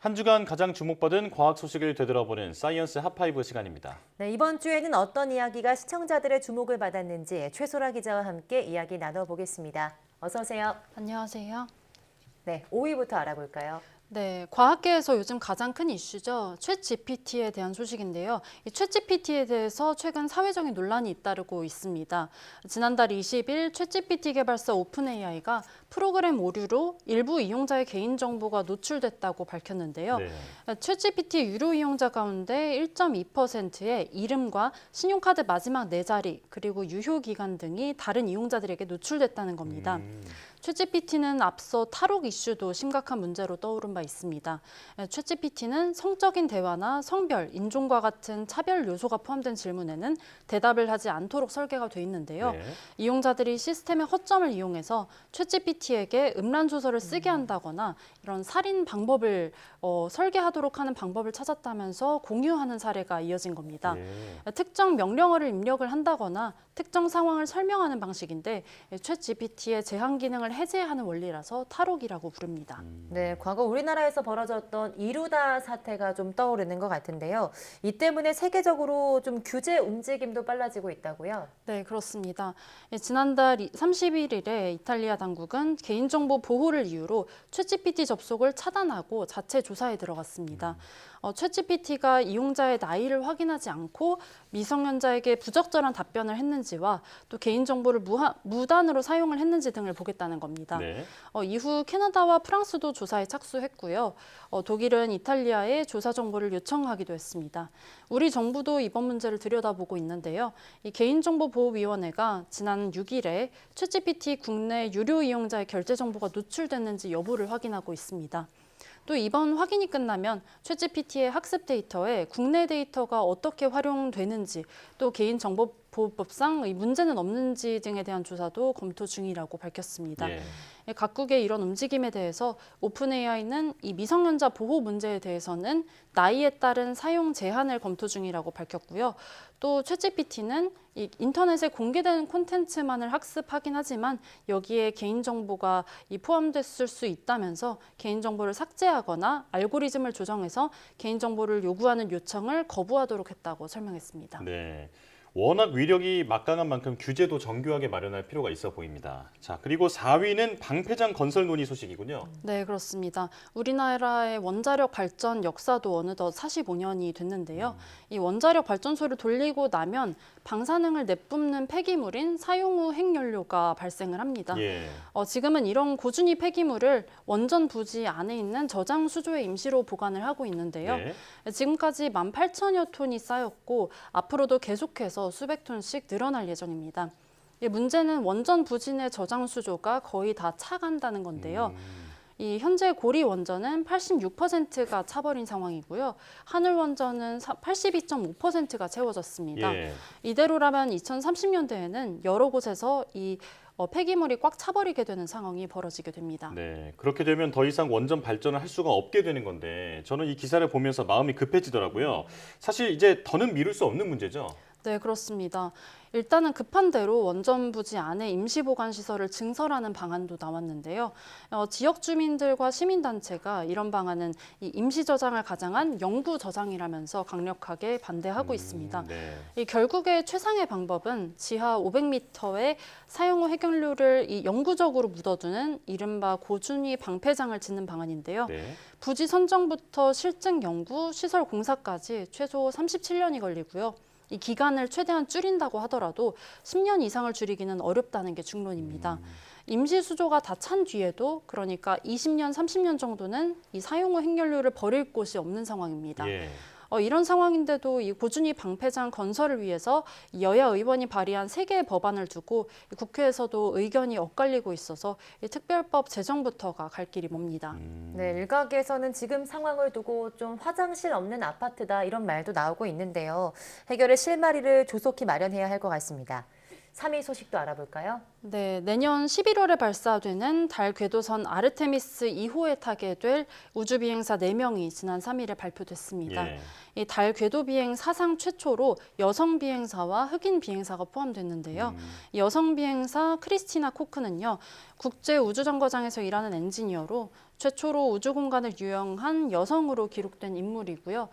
한 주간 가장 주목받은 과학 소식을 되돌아보는 사이언스 핫파이브 시간입니다. 네, 이번 주에는 어떤 이야기가 시청자들의 주목을 받았는지 최소라 기자와 함께 이야기 나눠보겠습니다. 어서 오세요. 안녕하세요. 네, 5위부터 알아볼까요? 네, 과학계에서 요즘 가장 큰 이슈죠. 챗 GPT에 대한 소식인데요. 이 챗 GPT에 대해서 최근 사회적인 논란이 잇따르고 있습니다. 지난달 20일 챗 GPT 개발사 오픈AI가 프로그램 오류로 일부 이용자의 개인정보가 노출됐다고 밝혔는데요. 네. 챗 GPT 유료 이용자 가운데 1.2%의 이름과 신용카드 마지막 4자리, 그리고 유효 기간 등이 다른 이용자들에게 노출됐다는 겁니다. 챗GPT는 앞서 탈옥 이슈도 심각한 문제로 떠오른 바 있습니다. 챗GPT는 성적인 대화나 성별, 인종과 같은 차별 요소가 포함된 질문에는 대답을 하지 않도록 설계가 돼 있는데요. 네. 이용자들이 시스템의 허점을 이용해서 챗GPT에게 음란 소설을 쓰게 한다거나 이런 살인 방법을 설계하도록 하는 방법을 찾았다면서 공유하는 사례가 이어진 겁니다. 특정 명령어를 입력을 한다거나 특정 상황을 설명하는 방식인데 챗GPT의 제한 기능을 해제하는 원리라서 탈옥이라고 부릅니다. 네, 과거 우리나라에서 벌어졌던 이루다 사태가 좀 떠오르는 것 같은데요. 이 때문에 세계적으로 좀 규제 움직임도 빨라지고 있다고요? 네, 그렇습니다. 지난달 31일에 이탈리아 당국은 개인정보 보호를 이유로 챗GPT 접속을 차단하고 자체 조사에 들어갔습니다. 챗GPT가 이용자의 나이를 확인하지 않고 미성년자에게 부적절한 답변을 했는지와 또 개인정보를 무단으로 사용을 했는지 등을 보겠다는 겁니다. 네. 이후 캐나다와 프랑스도 조사에 착수했고요. 독일은 이탈리아에 조사 정보를 요청하기도 했습니다. 우리 정부도 이번 문제를 들여다보고 있는데요. 이 개인정보보호위원회가 지난 6일에 챗GPT 국내 유료 이용자의 결제 정보가 노출됐는지 여부를 확인하고 있습니다. 또 이번 확인이 끝나면 챗GPT의 학습 데이터에 국내 데이터가 어떻게 활용되는지 또 개인정보보호법상 문제는 없는지 등에 대한 조사도 검토 중이라고 밝혔습니다. 예. 각국의 이런 움직임에 대해서 오픈AI는 이 미성년자 보호 문제에 대해서는 나이에 따른 사용 제한을 검토 중이라고 밝혔고요. 또 챗GPT는 이 인터넷에 공개된 콘텐츠만을 학습하긴 하지만 여기에 개인정보가 포함됐을 수 있다면서 개인정보를 삭제하거나 알고리즘을 조정해서 개인정보를 요구하는 요청을 거부하도록 했다고 설명했습니다. 네. 워낙 위력이 막강한 만큼 규제도 정교하게 마련할 필요가 있어 보입니다. 자, 그리고 4위는 방패장 건설 논의 소식이군요. 네, 그렇습니다. 우리나라의 원자력 발전 역사도 어느덧 45년이 됐는데요. 이 원자력 발전소를 돌리고 나면 방사능을 내뿜는 폐기물인 사용 후 핵연료가 발생을 합니다. 예. 지금은 이런 고준위 폐기물을 원전 부지 안에 있는 저장 수조에 임시로 보관을 하고 있는데요. 네. 지금까지 18,000여 톤이 쌓였고 앞으로도 계속해서 수백 톤씩 늘어날 예정입니다. 이 문제는 원전 부지 내 저장 수조가 거의 다 차간다는 건데요. 이 현재 고리 원전은 86%가 차버린 상황이고요. 하늘 원전은 82.5%가 채워졌습니다. 예. 이대로라면 2030년대에는 여러 곳에서 이 폐기물이 꽉 차버리게 되는 상황이 벌어지게 됩니다. 네. 그렇게 되면 더 이상 원전 발전을 할 수가 없게 되는 건데 저는 이 기사를 보면서 마음이 급해지더라고요. 사실 이제 더는 미룰 수 없는 문제죠. 네, 그렇습니다. 일단은 급한 대로 원전 부지 안에 임시보관시설을 증설하는 방안도 나왔는데요. 지역 주민들과 시민단체가 이런 방안은 이 임시저장을 가장한 영구저장이라면서 강력하게 반대하고 있습니다. 네. 이 결국에 최상의 방법은 지하 500m의 사용 후 핵연료를 이 영구적으로 묻어두는 이른바 고준위 방패장을 짓는 방안인데요. 네. 부지 선정부터 실증 연구, 시설 공사까지 최소 37년이 걸리고요. 이 기간을 최대한 줄인다고 하더라도 10년 이상을 줄이기는 어렵다는 게 중론입니다. 임시 수조가 다 찬 뒤에도 그러니까 20년, 30년 정도는 이 사용 후 핵연료를 버릴 곳이 없는 상황입니다. 예. 이런 상황인데도 이 고준위 방패장 건설을 위해서 여야 의원이 발의한 3개의 법안을 두고 국회에서도 의견이 엇갈리고 있어서 이 특별법 제정부터가 갈 길이 멉니다. 네, 일각에서는 지금 상황을 두고 좀 화장실 없는 아파트다 이런 말도 나오고 있는데요. 해결의 실마리를 조속히 마련해야 할 것 같습니다. 3위 소식도 알아볼까요? 네, 내년 11월에 발사되는 달 궤도선 아르테미스 2호에 타게 될 우주비행사 4명이 지난 3일에 발표됐습니다. 예. 이 달 궤도 비행 사상 최초로 여성 비행사와 흑인 비행사가 포함됐는데요. 이 여성 비행사 크리스티나 코크는요, 국제 우주정거장에서 일하는 엔지니어로 최초로 우주 공간을 유영한 여성으로 기록된 인물이고요.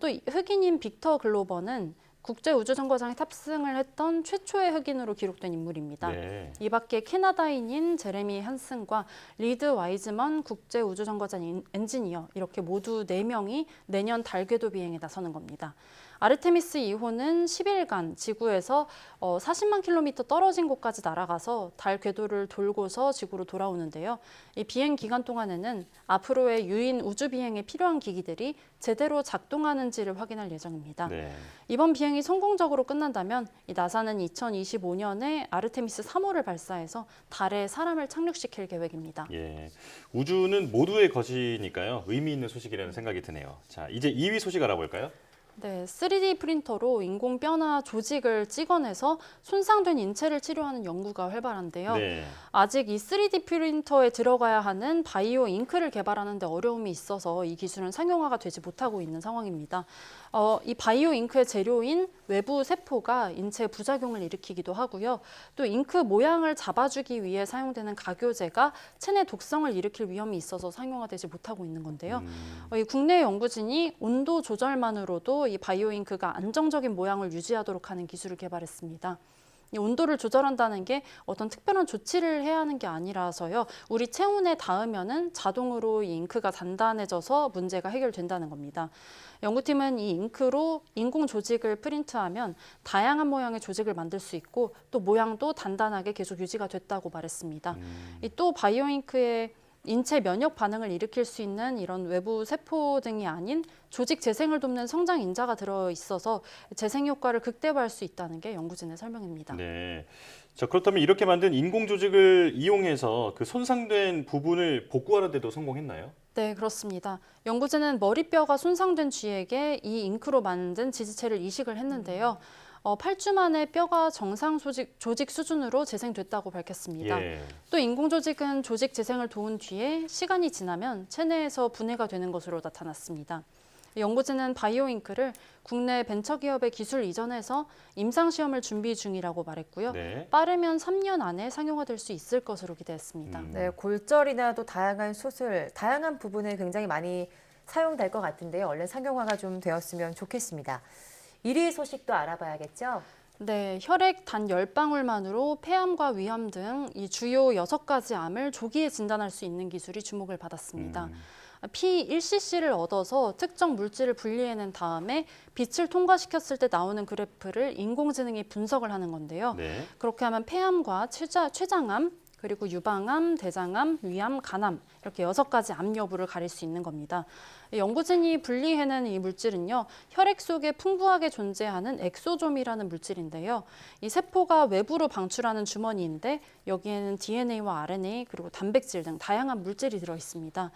또 흑인인 빅터 글로버는 국제 우주정거장에 탑승을 했던 최초의 흑인으로 기록된 인물입니다. 네. 이 밖에 캐나다인인 제레미 한슨과 리드 와이즈먼 국제 우주정거장 엔지니어 이렇게 모두 4명이 내년 달 궤도 비행에 나서는 겁니다. 아르테미스 2호는 10일간 지구에서 40만 킬로미터 떨어진 곳까지 날아가서 달 궤도를 돌고서 지구로 돌아오는데요. 이 비행 기간 동안에는 앞으로의 유인 우주 비행에 필요한 기기들이 제대로 작동하는지를 확인할 예정입니다. 네. 이번 비행이 성공적으로 끝난다면 이 나사는 2025년에 아르테미스 3호를 발사해서 달에 사람을 착륙시킬 계획입니다. 예. 우주는 모두의 것이니까요. 의미 있는 소식이라는 생각이 드네요. 자, 이제 2위 소식 알아볼까요? 네, 3D 프린터로 인공뼈나 조직을 찍어내서 손상된 인체를 치료하는 연구가 활발한데요. 네. 아직 이 3D 프린터에 들어가야 하는 바이오 잉크를 개발하는 데 어려움이 있어서 이 기술은 상용화가 되지 못하고 있는 상황입니다. 이 바이오 잉크의 재료인 외부 세포가 인체에 부작용을 일으키기도 하고요. 또 잉크 모양을 잡아주기 위해 사용되는 각효제가 체내 독성을 일으킬 위험이 있어서 상용화되지 못하고 있는 건데요. 이 국내 연구진이 온도 조절만으로도 이 바이오 잉크가 안정적인 모양을 유지하도록 하는 기술을 개발했습니다. 이 온도를 조절한다는 게 어떤 특별한 조치를 해야 하는 게 아니라서요. 우리 체온에 닿으면은 자동으로 이 잉크가 단단해져서 문제가 해결된다는 겁니다. 연구팀은 이 잉크로 인공 조직을 프린트하면 다양한 모양의 조직을 만들 수 있고 또 모양도 단단하게 계속 유지가 됐다고 말했습니다. 또 바이오 잉크의 인체 면역 반응을 일으킬 수 있는 이런 외부 세포 등이 아닌 조직 재생을 돕는 성장 인자가 들어 있어서 재생 효과를 극대화할 수 있다는 게 연구진의 설명입니다. 네. 자, 그렇다면 이렇게 만든 인공 조직을 이용해서 그 손상된 부분을 복구하는 데도 성공했나요? 네, 그렇습니다. 연구진은 머리뼈가 손상된 쥐에게 이 잉크로 만든 지지체를 이식을 했는데요. 8주 만에 뼈가 정상 조직 수준으로 재생됐다고 밝혔습니다. 예. 또 인공조직은 조직 재생을 도운 뒤에 시간이 지나면 체내에서 분해가 되는 것으로 나타났습니다. 연구진은 바이오 잉크를 국내 벤처기업에 기술 이전해서 임상시험을 준비 중이라고 말했고요. 네. 빠르면 3년 안에 상용화될 수 있을 것으로 기대했습니다. 네, 골절이나 또 다양한 수술, 다양한 부분에 굉장히 많이 사용될 것 같은데요. 얼른 상용화가 좀 되었으면 좋겠습니다. 1위 소식도 알아봐야겠죠? 네, 혈액 단 10방울만으로 폐암과 위암 등 이 주요 6가지 암을 조기에 진단할 수 있는 기술이 주목을 받았습니다. P1cc를 얻어서 특정 물질을 분리해낸 다음에 빛을 통과시켰을 때 나오는 그래프를 인공지능이 분석을 하는 건데요. 네. 그렇게 하면 폐암과 췌장암, 그리고 유방암, 대장암, 위암, 간암 이렇게 6가지 암 여부를 가릴 수 있는 겁니다. 연구진이 분리해낸 이 물질은요, 혈액 속에 풍부하게 존재하는 엑소좀이라는 물질인데요. 이 세포가 외부로 방출하는 주머니인데 여기에는 DNA와 RNA 그리고 단백질 등 다양한 물질이 들어 있습니다.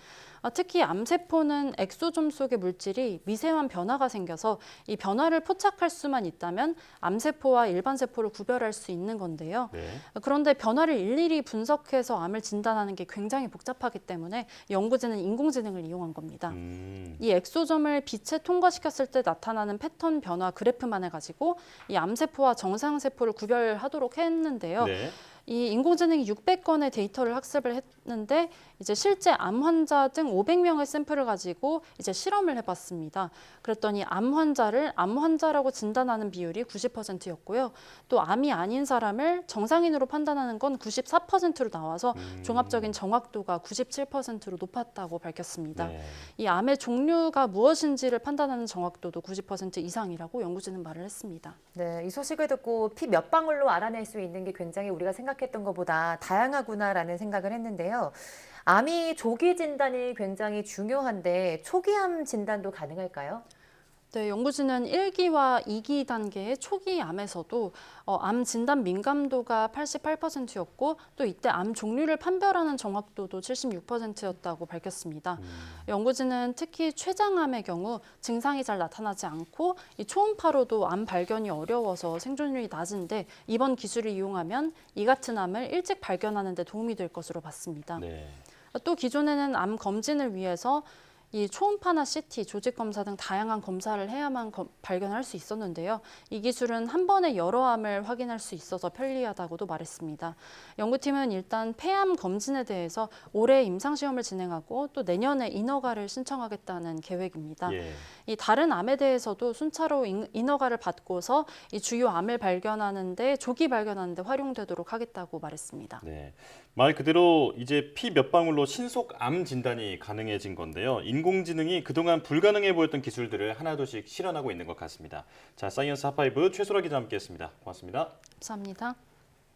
특히 암세포는 엑소좀 속의 물질이 미세한 변화가 생겨서 이 변화를 포착할 수만 있다면 암세포와 일반 세포를 구별할 수 있는 건데요. 네. 그런데 변화를 일일이 분석해서 암을 진단하는 게 굉장히 복잡하기 때문에 연구진은 인공지능을 이용한 겁니다. 이 엑소점을 빛에 통과시켰을 때 나타나는 패턴 변화 그래프만을 가지고 이 암세포와 정상세포를 구별하도록 했는데요. 네. 이 인공지능이 600건의 데이터를 학습을 했는데 이제 실제 암 환자 등 500명의 샘플을 가지고 이제 실험을 해봤습니다. 그랬더니 암 환자를 암 환자라고 진단하는 비율이 90%였고요. 또 암이 아닌 사람을 정상인으로 판단하는 건 94%로 나와서 종합적인 정확도가 97%로 높았다고 밝혔습니다. 네. 이 암의 종류가 무엇인지를 판단하는 정확도도 90% 이상이라고 연구진은 말을 했습니다. 네, 이 소식을 듣고 피 몇 방울로 알아낼 수 있는 게 굉장히 우리가 생각했던 것보다 다양하구나라는 생각을 했는데요. 암이 조기 진단이 굉장히 중요한데 초기암 진단도 가능할까요? 네, 연구진은 1기와 2기 단계의 초기 암에서도 암 진단 민감도가 88%였고 또 이때 암 종류를 판별하는 정확도도 76%였다고 밝혔습니다. 연구진은 특히 췌장암의 경우 증상이 잘 나타나지 않고 이 초음파로도 암 발견이 어려워서 생존율이 낮은데 이번 기술을 이용하면 이 같은 암을 일찍 발견하는 데 도움이 될 것으로 봤습니다. 네. 또 기존에는 암 검진을 위해서 이 초음파나 CT, 조직 검사 등 다양한 검사를 해야만 발견할 수 있었는데요. 이 기술은 한 번에 여러 암을 확인할 수 있어서 편리하다고도 말했습니다. 연구팀은 일단 폐암 검진에 대해서 올해 임상시험을 진행하고 또 내년에 인허가를 신청하겠다는 계획입니다. 예. 이 다른 암에 대해서도 순차로 인허가를 받고서 이 주요 암을 발견하는데 조기 발견하는데 활용되도록 하겠다고 말했습니다. 네. 말 그대로 이제 피 몇 방울로 신속 암 진단이 가능해진 건데요. 인공지능이 그동안 불가능해 보였던 기술들을 하나둘씩 실현하고 있는 것 같습니다. 자, 사이언스 핫파이브 최소라 기자 함께했습니다. 고맙습니다. 감사합니다.